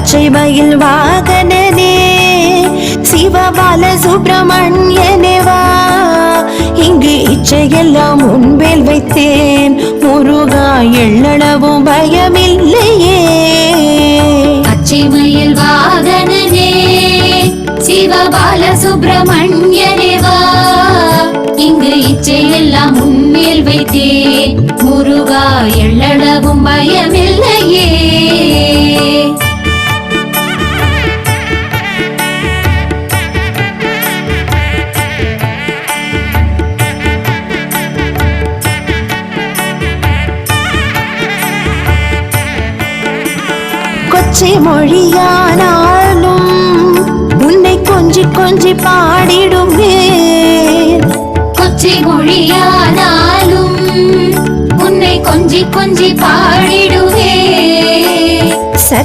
பச்சை மயில் வாகனனே சிவபால சுப்பிரமணியனே வா, இங்கு இச்சையெல்லாம் முன்பேல் வைத்தேன் முருகா, எள்ளளவும் பயமில்லையே. பச்சை மயில் வாகனனே சிவபால சுப்பிரமணியனே வா, இங்கு இச்சையெல்லாம் முன்மேல் வைத்தேன் முருகா, எள்ளளவும் பயமில்லையே. கொச்சை மொழியானாலும் உன்னை கொஞ்சி கொஞ்சி பாடிடுமே. கொச்சை மொழியானாலும் உன்னை கொஞ்சி கொஞ்சி பாடிடுவே.